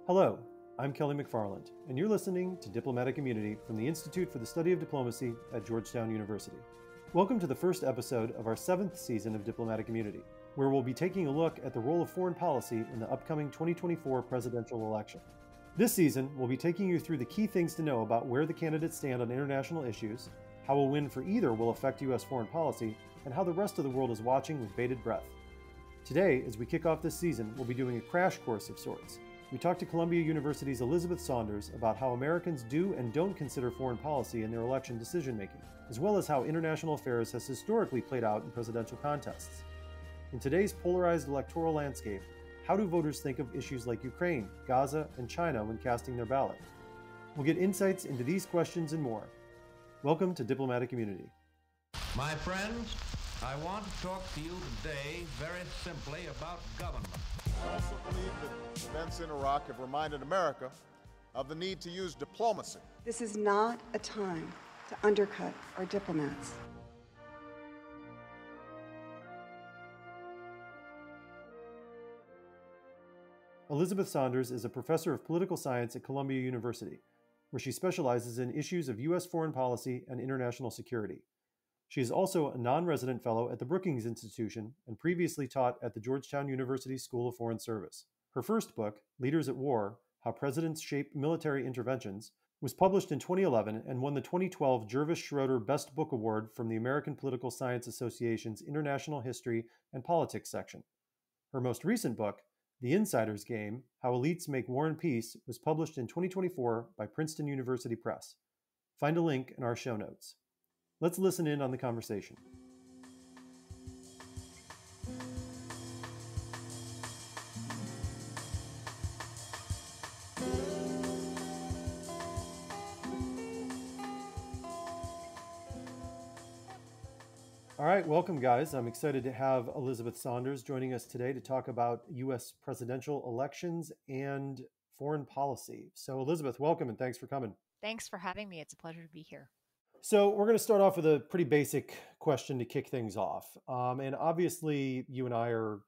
Hello, I'm Kelly McFarland, and you're listening to Diplomatic Immunity from the Institute for the Study of Diplomacy at Georgetown University. Welcome to the first episode of our 7th season of Diplomatic Immunity, where we'll be taking a look at the role of foreign policy in the upcoming 2024 presidential election. This season, we'll be taking you through the key things to know about where the candidates stand on international issues, how a win for either will affect U.S. foreign policy, and how the rest of the world is watching with bated breath. Today, as we kick off this season, we'll be doing a crash course of sorts. We talked to Columbia University's Elizabeth Saunders about how Americans do and don't consider foreign policy in their election decision-making, as well as how international affairs has historically played out in presidential contests. In today's polarized electoral landscape, how do voters think of issues like Ukraine, Gaza, and China when casting their ballot? We'll get insights into these questions and more. Welcome to Diplomatic Immunity. My friends, I want to talk to you today very simply about government. I also believe that events in Iraq have reminded America of the need to use diplomacy. This is not a time to undercut our diplomats. Elizabeth Saunders is a professor of political science at Columbia University, where she specializes in issues of U.S. foreign policy and international security. She is also a non-resident fellow at the Brookings Institution and previously taught at the Georgetown University School of Foreign Service. Her first book, Leaders at War: How Presidents Shape Military Interventions, was published in 2011 and won the 2012 Jervis-Schroeder Best Book Award from the American Political Science Association's International History and Politics section. Her most recent book, The Insider's Game: How Elites Make War and Peace, was published in 2024 by Princeton University Press. Find a link in our show notes. Let's listen in on the conversation. All right, welcome guys. I'm excited to have Elizabeth Saunders joining us today to talk about U.S. presidential elections and foreign policy. So Elizabeth, welcome and thanks for coming. Thanks for having me. It's a pleasure to be here. So we're going to start off with a pretty basic question to kick things off. And obviously, you and I are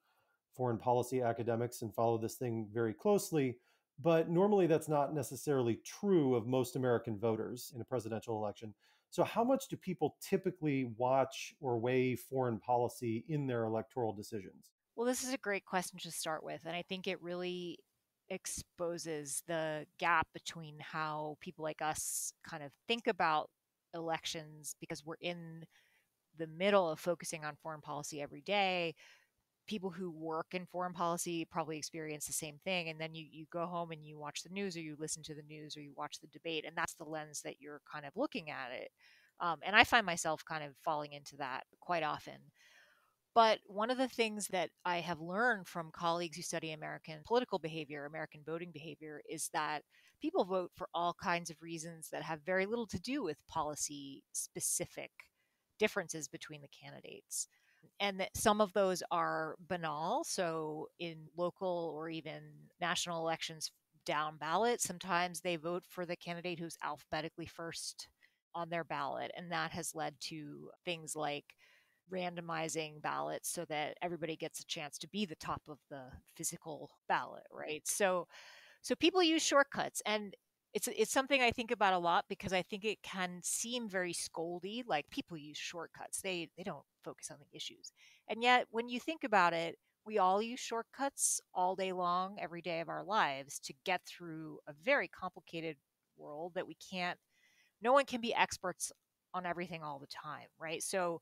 foreign policy academics and follow this thing very closely, but normally that's not necessarily true of most American voters in a presidential election. So how much do people typically watch or weigh foreign policy in their electoral decisions? Well, this is a great question to start with, and I think it really exposes the gap between how people like us kind of think about elections because we're in the middle of focusing on foreign policy every day. People who work in foreign policy probably experience the same thing. And then you go home and you watch the news or you listen to the news or you watch the debate. And that's the lens that you're kind of looking at it. And I find myself kind of falling into that quite often. But one of the things that I have learned from colleagues who study American political behavior, American voting behavior, is that people vote for all kinds of reasons that have very little to do with policy specific differences between the candidates. And that some of those are banal. So in local or even national elections down ballot, sometimes they vote for the candidate who's alphabetically first on their ballot. And that has led to things like randomizing ballots so that everybody gets a chance to be the top of the physical ballot, right? So people use shortcuts, and it's something I think about a lot because I think it can seem very scoldy, like people use shortcuts. They don't focus on the issues. And yet when you think about it, we all use shortcuts all day long, every day of our lives to get through a very complicated world that no one can be experts on everything all the time, right? So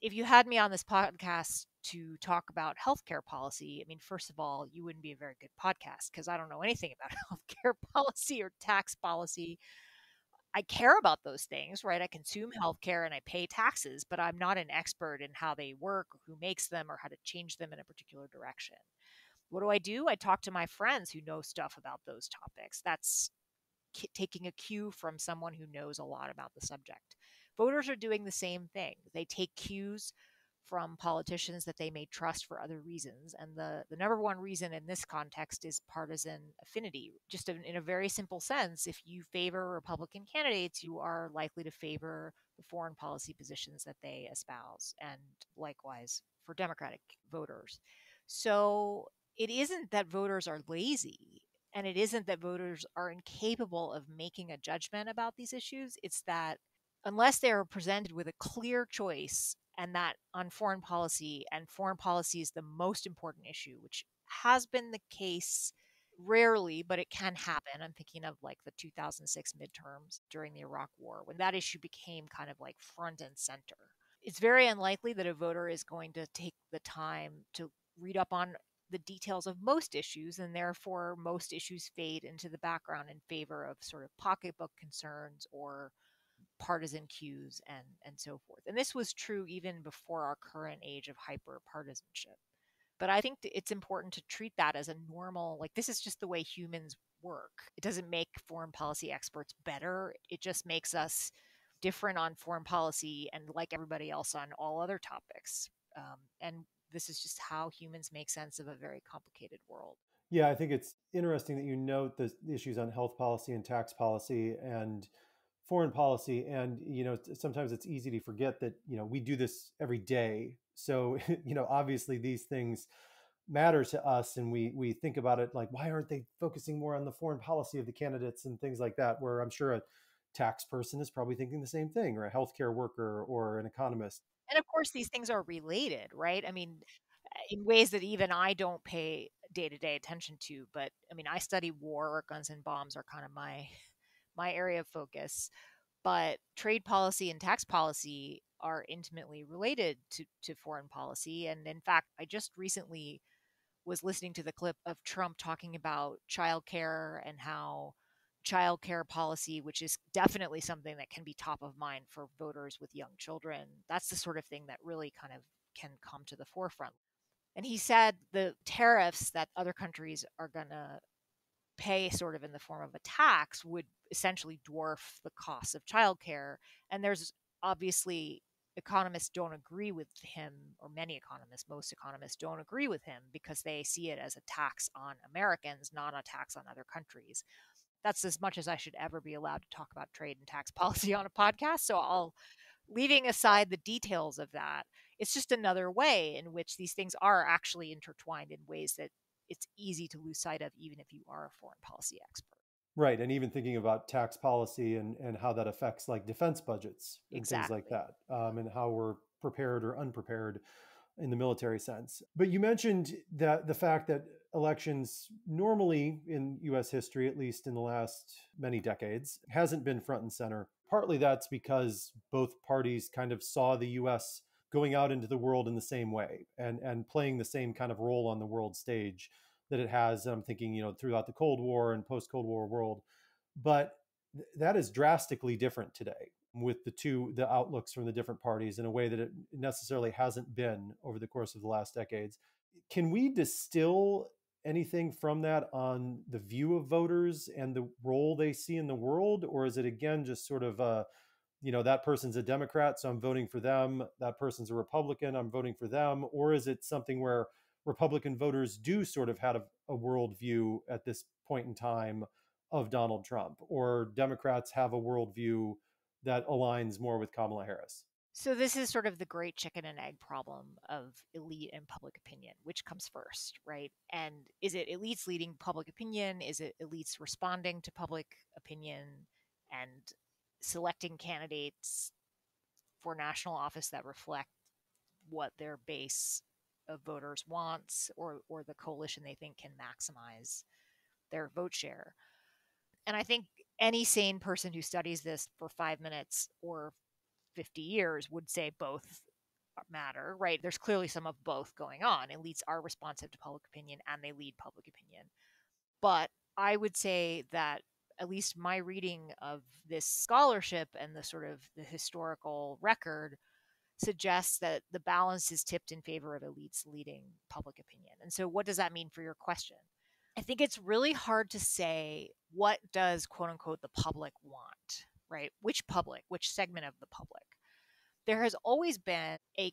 if you had me on this podcast to talk about healthcare policy, I mean, first of all, you wouldn't be a very good podcast because I don't know anything about healthcare policy or tax policy. I care about those things, right? I consume healthcare and I pay taxes, but I'm not an expert in how they work or who makes them or how to change them in a particular direction. What do? I talk to my friends who know stuff about those topics. That's taking a cue from someone who knows a lot about the subject. Voters are doing the same thing. They take cues from politicians that they may trust for other reasons. And the number one reason in this context is partisan affinity. Just in a very simple sense, if you favor Republican candidates, you are likely to favor the foreign policy positions that they espouse, and likewise for Democratic voters. So it isn't that voters are lazy. And it isn't that voters are incapable of making a judgment about these issues. It's that unless they are presented with a clear choice, and that on foreign policy, and foreign policy is the most important issue, which has been the case rarely, but it can happen. I'm thinking of like the 2006 midterms during the Iraq War, when that issue became kind of like front and center. It's very unlikely that a voter is going to take the time to read up on the details of most issues, and therefore most issues fade into the background in favor of sort of pocketbook concerns or partisan cues and so forth. And this was true even before our current age of hyper partisanship. But I think it's important to treat that as a normal, like, this is just the way humans work. It doesn't make foreign policy experts better. It just makes us different on foreign policy and like everybody else on all other topics. And this is just how humans make sense of a very complicated world. Yeah, I think it's interesting that you note the issues on health policy and tax policy and foreign policy. And, sometimes it's easy to forget that, we do this every day. So, obviously these things matter to us, and we think about it like, why aren't they focusing more on the foreign policy of the candidates and things like that, where I'm sure a tax person is probably thinking the same thing, or a healthcare worker or an economist. And of course, these things are related, right? I mean, in ways that even I don't pay day-to-day attention to. But I mean, I study war. Guns and bombs are kind of my area of focus. But trade policy and tax policy are intimately related to foreign policy. And in fact, I just recently was listening to the clip of Trump talking about childcare and how childcare policy, which is definitely something that can be top of mind for voters with young children, that's the sort of thing that really kind of can come to the forefront. And he said the tariffs that other countries are going to pay sort of in the form of a tax would essentially dwarf the cost of childcare. And there's obviously economists don't agree with him, or many economists, most economists don't agree with him, because they see it as a tax on Americans, not a tax on other countries. That's as much as I should ever be allowed to talk about trade and tax policy on a podcast. So I'll, leaving aside the details of that, it's just another way in which these things are actually intertwined in ways that it's easy to lose sight of, even if you are a foreign policy expert. Right. And even thinking about tax policy and how that affects like defense budgets and Exactly. things like that, and how we're prepared or unprepared in the military sense. But you mentioned that the fact that elections normally in US history, at least in the last many decades, hasn't been front and center. Partly that's because both parties kind of saw the US going out into the world in the same way and playing the same kind of role on the world stage that it has. I'm thinking, throughout the Cold War and post-Cold War world. But that is drastically different today with the outlooks from the different parties in a way that it necessarily hasn't been over the course of the last decades. Can we distill anything from that on the view of voters and the role they see in the world? Or is it, again, just sort of that person's a Democrat, so I'm voting for them. That person's a Republican, I'm voting for them. Or is it something where Republican voters do sort of have a worldview at this point in time of Donald Trump, or Democrats have a worldview that aligns more with Kamala Harris? So this is sort of the great chicken and egg problem of elite and public opinion. Which comes first, right? And is it elites leading public opinion? Is it elites responding to public opinion and selecting candidates for national office that reflect what their base of voters wants, or the coalition they think can maximize their vote share? And I think any sane person who studies this for 5 minutes or 50 years would say both matter, right? There's clearly some of both going on. Elites are responsive to public opinion and they lead public opinion. But I would say that at least my reading of this scholarship and the sort of the historical record suggests that the balance is tipped in favor of elites leading public opinion. And so what does that mean for your question? I think it's really hard to say, what does quote unquote the public want, right? Which public, which segment of the public? There has always been a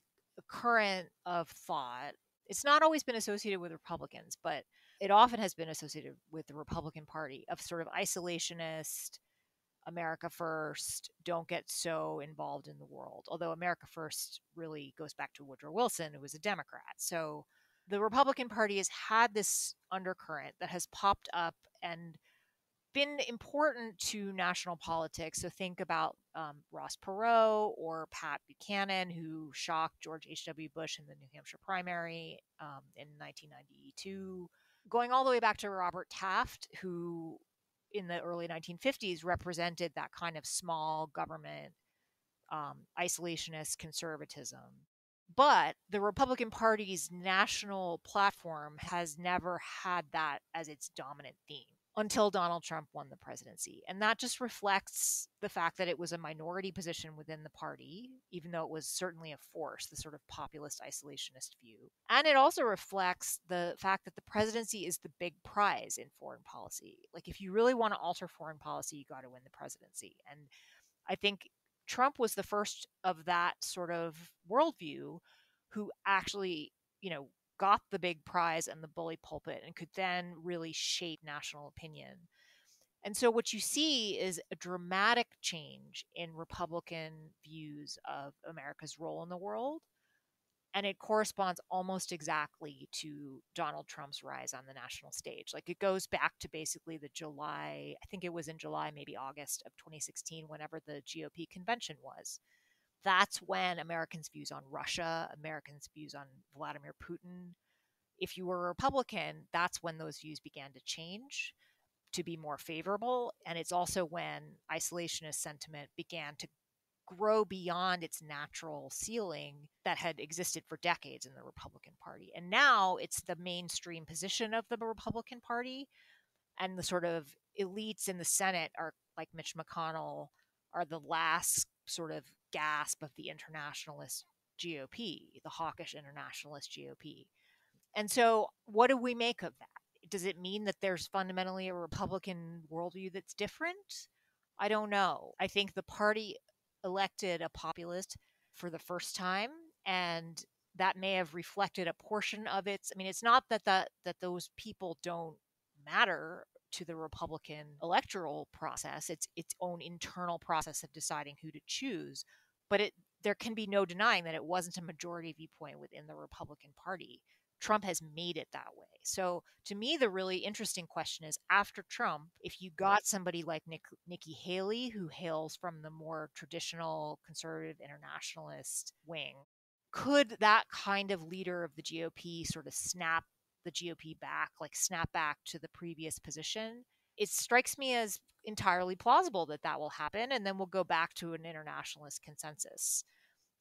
current of thought. It's not always been associated with Republicans, but it often has been associated with the Republican Party, of sort of isolationist, America first, don't get so involved in the world. Although America first really goes back to Woodrow Wilson, who was a Democrat. So the Republican Party has had this undercurrent that has popped up and been important to national politics. So think about Ross Perot or Pat Buchanan, who shocked George H.W. Bush in the New Hampshire primary in 1992, going all the way back to Robert Taft, who in the early 1950s represented that kind of small government, isolationist conservatism. But the Republican Party's national platform has never had that as its dominant theme until Donald Trump won the presidency. And that just reflects the fact that it was a minority position within the party, even though it was certainly a force, the sort of populist isolationist view. And it also reflects the fact that the presidency is the big prize in foreign policy. Like, if you really want to alter foreign policy, you got to win the presidency. And I think Trump was the first of that sort of worldview who actually, got the big prize and the bully pulpit and could then really shape national opinion. And so what you see is a dramatic change in Republican views of America's role in the world. And it corresponds almost exactly to Donald Trump's rise on the national stage. Like, it goes back to basically the July, I think it was in July, maybe August of 2016, whenever the GOP convention was. That's when Americans' views on Russia, Americans' views on Vladimir Putin, if you were a Republican, that's when those views began to change to be more favorable. And it's also when isolationist sentiment began to grow beyond its natural ceiling that had existed for decades in the Republican Party. And now it's the mainstream position of the Republican Party. And the sort of elites in the Senate are like Mitch McConnell are the last sort of gasp of the internationalist GOP, the hawkish internationalist GOP. And so what do we make of that? Does it mean that there's fundamentally a Republican worldview that's different? I don't know. I think the party elected a populist for the first time, and that may have reflected a portion of its. I mean, it's not that those people don't matter to the Republican electoral process. It's its own internal process of deciding who to choose. But there can be no denying that it wasn't a majority viewpoint within the Republican Party. Trump has made it that way. So to me, the really interesting question is, after Trump, if you got somebody like Nikki Haley, who hails from the more traditional conservative internationalist wing, could that kind of leader of the GOP sort of snap the GOP back, like snap back to the previous position? It strikes me as entirely plausible that that will happen, and then we'll go back to an internationalist consensus.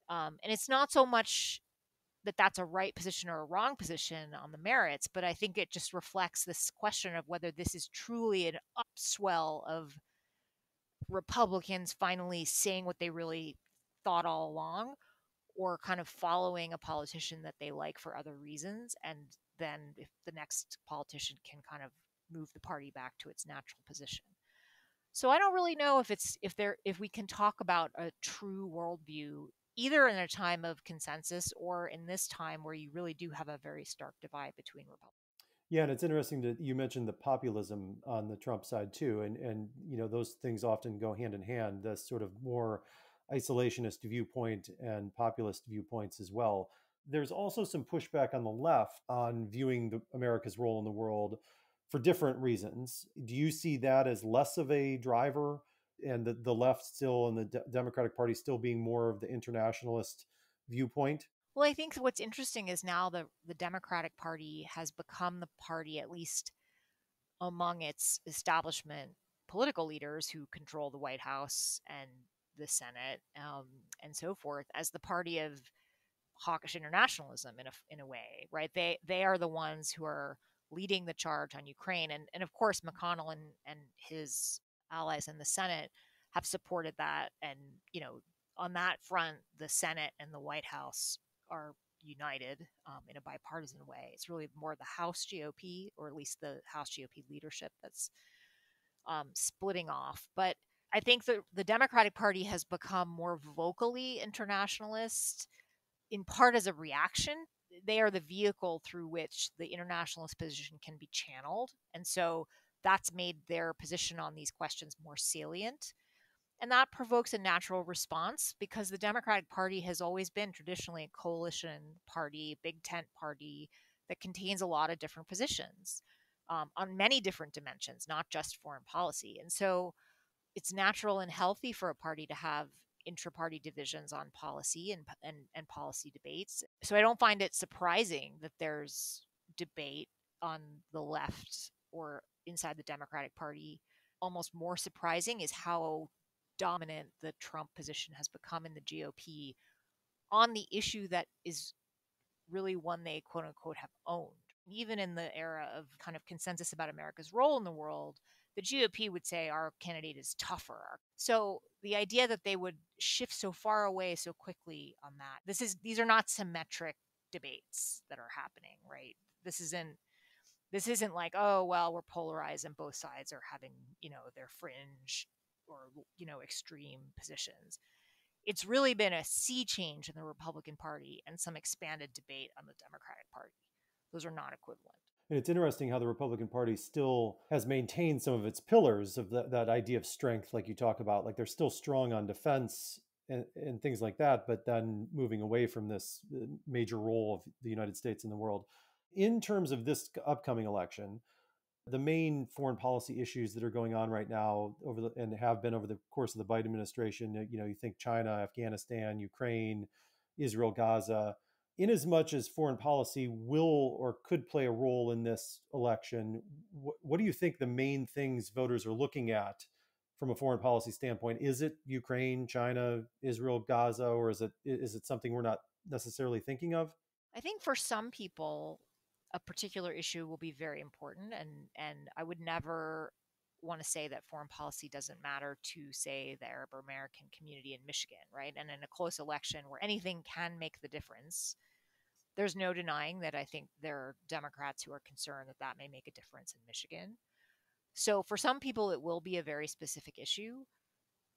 And it's not so much that that's a right position or a wrong position on the merits, but I think it just reflects this question of whether this is truly an upswell of Republicans finally saying what they really thought all along, or kind of following a politician that they like for other reasons, and then if the next politician can kind of move the party back to its natural position. So I don't really know if we can talk about a true worldview either in a time of consensus or in this time where you really do have a very stark divide between Republicans. Yeah, and it's interesting that you mentioned the populism on the Trump side too, and those things often go hand in hand. The sort of more isolationist viewpoint and populist viewpoints as well. There's also some pushback on the left on viewing America's role in the world for different reasons. Do you see that as less of a driver, and the left still and the Democratic Party still being more of the internationalist viewpoint? Well, I think what's interesting is now the Democratic Party has become the party, at least among its establishment political leaders who control the White House and the Senate, and so forth, as the party of hawkish internationalism in a way, right? They are the ones who are leading the charge on Ukraine, and of course McConnell and his allies in the Senate have supported that, and on that front, the Senate and the White House are united in a bipartisan way. It's really more the House GOP, or at least the House GOP leadership, that's splitting off. But I think the Democratic Party has become more vocally internationalist, in part as a reaction. They are the vehicle through which the internationalist position can be channeled. And so that's made their position on these questions more salient. And that provokes a natural response, because the Democratic Party has always been traditionally a coalition party, big tent party, that contains a lot of different positions on many different dimensions, not just foreign policy. And so it's natural and healthy for a party to have intra-party divisions on policy and policy debates. So I don't find it surprising that there's debate on the left or inside the Democratic Party. Almost more surprising is how dominant the Trump position has become in the GOP on the issue that is really one they quote unquote have owned. Even in the era of kind of consensus about America's role in the world, the GOP would say our candidate is tougher. So the idea that they would shift so far away so quickly on that, these are not symmetric debates that are happening, right? This isn't like, oh, well, we're polarized and both sides are having, their fringe or, extreme positions. It's really been a sea change in the Republican Party and some expanded debate on the Democratic Party. Those are not equivalent. And it's interesting how the Republican Party still has maintained some of its pillars of that idea of strength, like you talk about. Like they're still strong on defense and things like that, but then moving away from this major role of the United States in the world. In terms of this upcoming election, the main foreign policy issues that are going on right now and have been over the course of the Biden administration, you think China, Afghanistan, Ukraine, Israel, Gaza. In as much as foreign policy will or could play a role in this election, what do you think the main things voters are looking at from a foreign policy standpoint? Is it Ukraine, China, Israel, Gaza, or is it something we're not necessarily thinking of? I think for some people, a particular issue will be very important, and I would never want to say that foreign policy doesn't matter to, say, the Arab American community in Michigan, right? And in a close election where anything can make the difference, there's no denying that I think there are Democrats who are concerned that that may make a difference in Michigan. So for some people, it will be a very specific issue.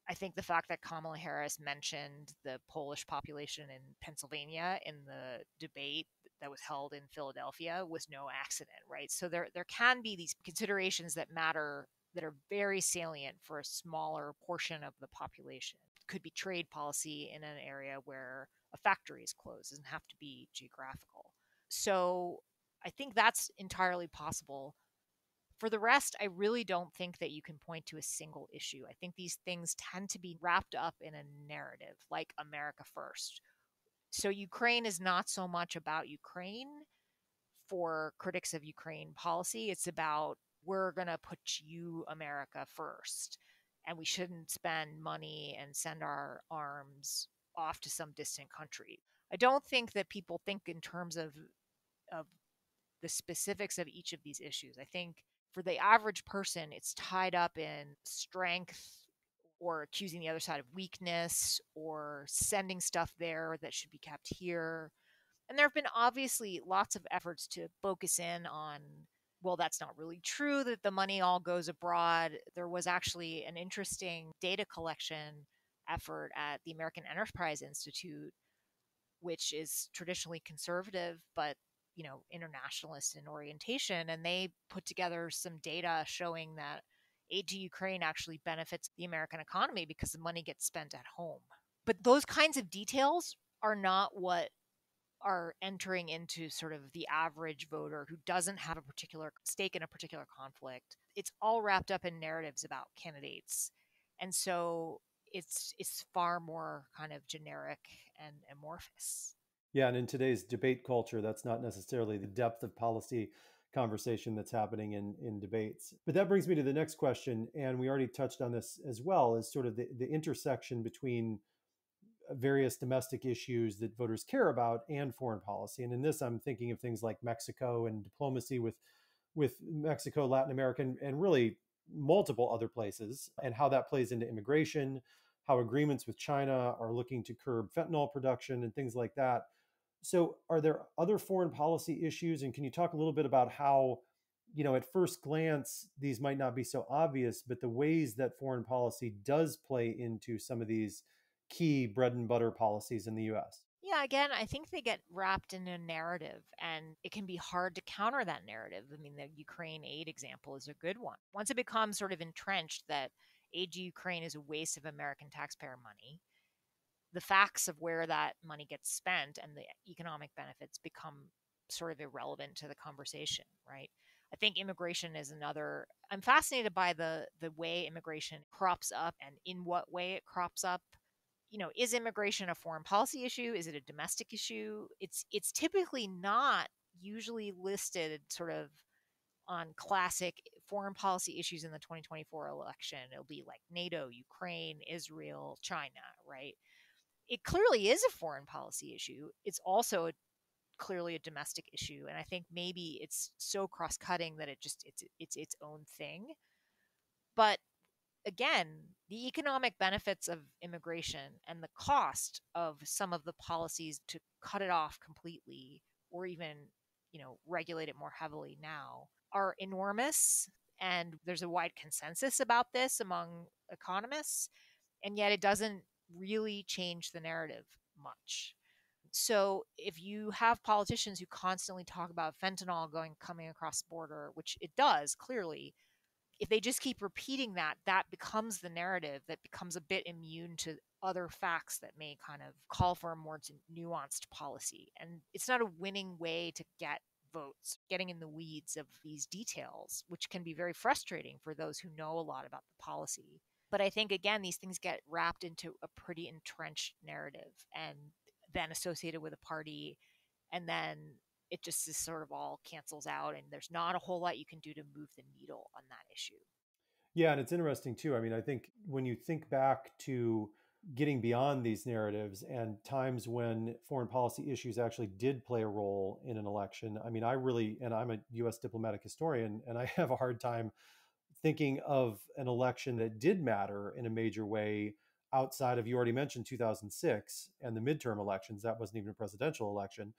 I think the fact that Kamala Harris mentioned the Polish population in Pennsylvania in the debate that was held in Philadelphia was no accident, right? So there can be these considerations that matter that are very salient for a smaller portion of the population. It could be trade policy in an area where a factory is closed. It doesn't have to be geographical. So I think that's entirely possible. For the rest, I really don't think that you can point to a single issue. I think these things tend to be wrapped up in a narrative, like America first. So Ukraine is not so much about Ukraine for critics of Ukraine policy. It's about, we're going to put you, America, first. And we shouldn't spend money and send our arms off to some distant country. I don't think that people think in terms of the specifics of each of these issues. I think for the average person, it's tied up in strength or accusing the other side of weakness or sending stuff there that should be kept here. And there have been obviously lots of efforts to focus in on, well, that's not really true that the money all goes abroad. There was actually an interesting data collection effort at the American Enterprise Institute, which is traditionally conservative, but internationalist in orientation, and they put together some data showing that aid to Ukraine actually benefits the American economy because the money gets spent at home. But those kinds of details are not what are entering into sort of the average voter who doesn't have a particular stake in a particular conflict. It's all wrapped up in narratives about candidates. And so it's far more kind of generic and amorphous. Yeah, and in today's debate culture, that's not necessarily the depth of policy conversation that's happening in debates. But that brings me to the next question, and we already touched on this as well, is sort of the intersection between various domestic issues that voters care about and foreign policy. And in this, I'm thinking of things like Mexico and diplomacy with Mexico, Latin America, and really multiple other places, and how that plays into immigration, how agreements with China are looking to curb fentanyl production and things like that. So are there other foreign policy issues? And can you talk a little bit about how, at first glance, these might not be so obvious, but the ways that foreign policy does play into some of these key bread and butter policies in the US? Yeah, again, I think they get wrapped in a narrative, and it can be hard to counter that narrative. I mean, the Ukraine aid example is a good one. Once it becomes sort of entrenched that aid to Ukraine is a waste of American taxpayer money, the facts of where that money gets spent and the economic benefits become sort of irrelevant to the conversation, right? I think immigration is another. I'm fascinated by the way immigration crops up and in what way it crops up. Is immigration a foreign policy issue? Is it a domestic issue? It's typically not usually listed sort of on classic foreign policy issues in the 2024 election. It'll be like NATO, Ukraine, Israel, China, right? It clearly is a foreign policy issue. It's also clearly a domestic issue, and I think maybe it's so cross-cutting that it's its own thing. But again, the economic benefits of immigration and the cost of some of the policies to cut it off completely or even, regulate it more heavily now are enormous. And there's a wide consensus about this among economists. And yet it doesn't really change the narrative much. So if you have politicians who constantly talk about fentanyl coming across the border, which it does clearly, if they just keep repeating that, that becomes the narrative that becomes a bit immune to other facts that may kind of call for a more nuanced policy. And it's not a winning way to get votes, getting in the weeds of these details, which can be very frustrating for those who know a lot about the policy. But I think, again, these things get wrapped into a pretty entrenched narrative and then associated with a party. And then it just is sort of all cancels out, and there's not a whole lot you can do to move the needle on that issue. Yeah, and it's interesting too. I mean, I think when you think back to getting beyond these narratives and times when foreign policy issues actually did play a role in an election, I mean, and I'm a US diplomatic historian, and I have a hard time thinking of an election that did matter in a major way outside of, you already mentioned 2006 and the midterm elections. That wasn't even a presidential election.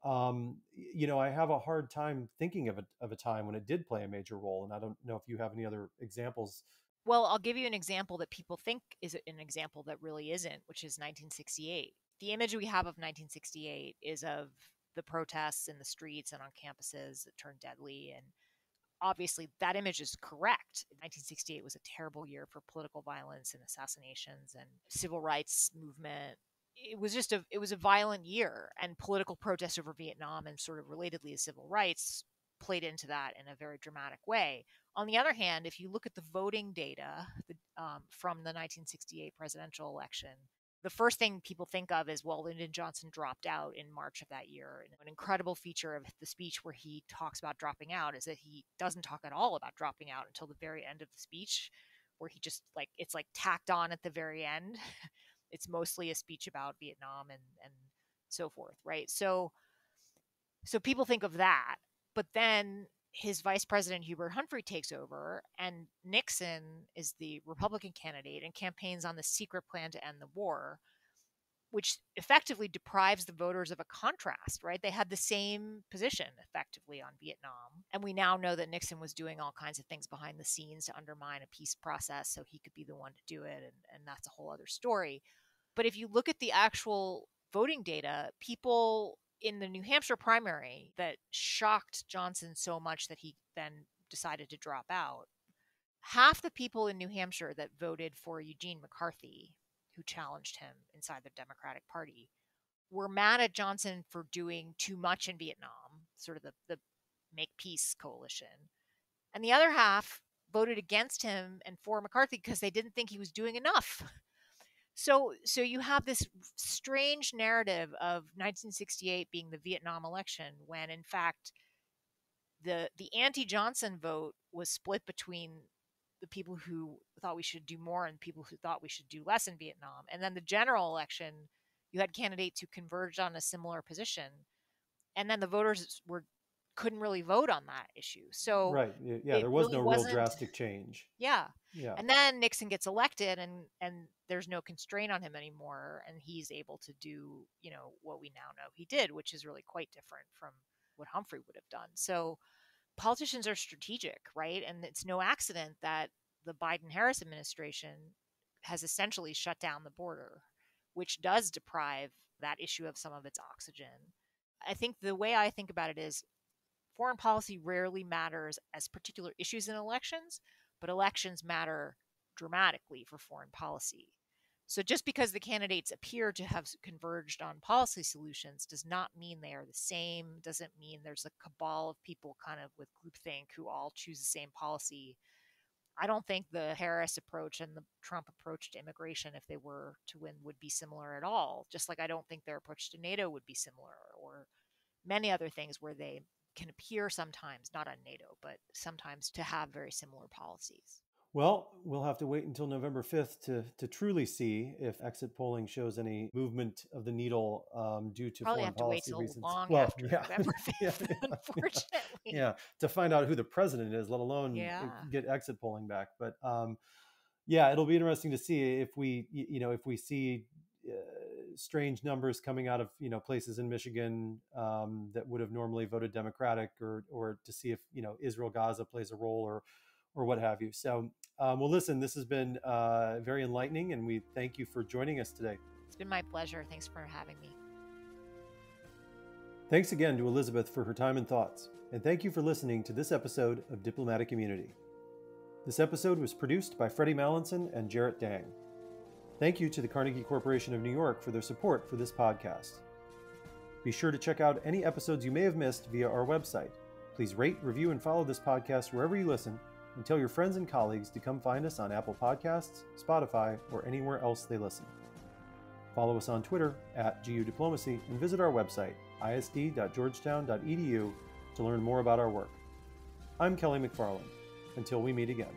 I have a hard time thinking of a time when it did play a major role. And I don't know if you have any other examples. Well, I'll give you an example that people think is an example that really isn't, which is 1968. The image we have of 1968 is of the protests in the streets and on campuses that turned deadly. And obviously that image is correct. 1968 was a terrible year for political violence and assassinations and civil rights movement. It was a violent year, and political protest over Vietnam and sort of relatedly to civil rights played into that in a very dramatic way. On the other hand, if you look at the voting data from the 1968 presidential election, the first thing people think of is, well, Lyndon Johnson dropped out in March of that year. And an incredible feature of the speech where he talks about dropping out is that he doesn't talk at all about dropping out until the very end of the speech, where he just it's tacked on at the very end. It's mostly a speech about Vietnam and so forth, right? So people think of that, but then his vice president, Hubert Humphrey, takes over, and Nixon is the Republican candidate and campaigns on the secret plan to end the war, which effectively deprives the voters of a contrast, right? They had the same position effectively on Vietnam. And we now know that Nixon was doing all kinds of things behind the scenes to undermine a peace process so he could be the one to do it. And that's a whole other story. But if you look at the actual voting data, people in the New Hampshire primary that shocked Johnson so much that he then decided to drop out, half the people in New Hampshire that voted for Eugene McCarthy, who challenged him inside the Democratic Party, were mad at Johnson for doing too much in Vietnam, sort of the Make Peace coalition. And the other half voted against him and for McCarthy because they didn't think he was doing enough. So you have this strange narrative of 1968 being the Vietnam election, when in fact the anti-Johnson vote was split between the people who thought we should do more and people who thought we should do less in Vietnam. And then the general election, you had candidates who converged on a similar position, and then the voters couldn't really vote on that issue. So right, yeah, there was no real drastic change. Yeah. And then Nixon gets elected, and there's no constraint on him anymore, and he's able to do, what we now know he did, which is really quite different from what Humphrey would have done. So politicians are strategic, right? And it's no accident that the Biden-Harris administration has essentially shut down the border, which does deprive that issue of some of its oxygen. I think the way I think about it is foreign policy rarely matters as particular issues in elections, but elections matter dramatically for foreign policy. So just because the candidates appear to have converged on policy solutions does not mean they are the same, doesn't mean there's a cabal of people kind of with groupthink who all choose the same policy. I don't think the Harris approach and the Trump approach to immigration, if they were to win, would be similar at all. Just like I don't think their approach to NATO would be similar, or many other things where they can appear sometimes, not on NATO, but sometimes to have very similar policies. Well, we'll have to wait until November 5th to truly see if exit polling shows any movement of the needle due to Probably foreign have to wait policy till reasons. long Well, after yeah. November 5th, Yeah. unfortunately. Yeah, to find out who the president is, let alone Yeah. get exit polling back. But yeah, it'll be interesting to see if we see strange numbers coming out of places in Michigan that would have normally voted Democratic, or to see if Israel Gaza plays a role, or what have you. So, well, listen, this has been very enlightening, and we thank you for joining us today. It's been my pleasure. Thanks for having me. Thanks again to Elizabeth for her time and thoughts, and thank you for listening to this episode of Diplomatic Immunity. This episode was produced by Freddie Mallinson and Jarrett Dang. Thank you to the Carnegie Corporation of New York for their support for this podcast. Be sure to check out any episodes you may have missed via our website. Please rate, review, and follow this podcast wherever you listen, and tell your friends and colleagues to come find us on Apple Podcasts, Spotify, or anywhere else they listen. Follow us on Twitter @GU Diplomacy and visit our website, isd.georgetown.edu, to learn more about our work. I'm Kelly McFarland. Until we meet again.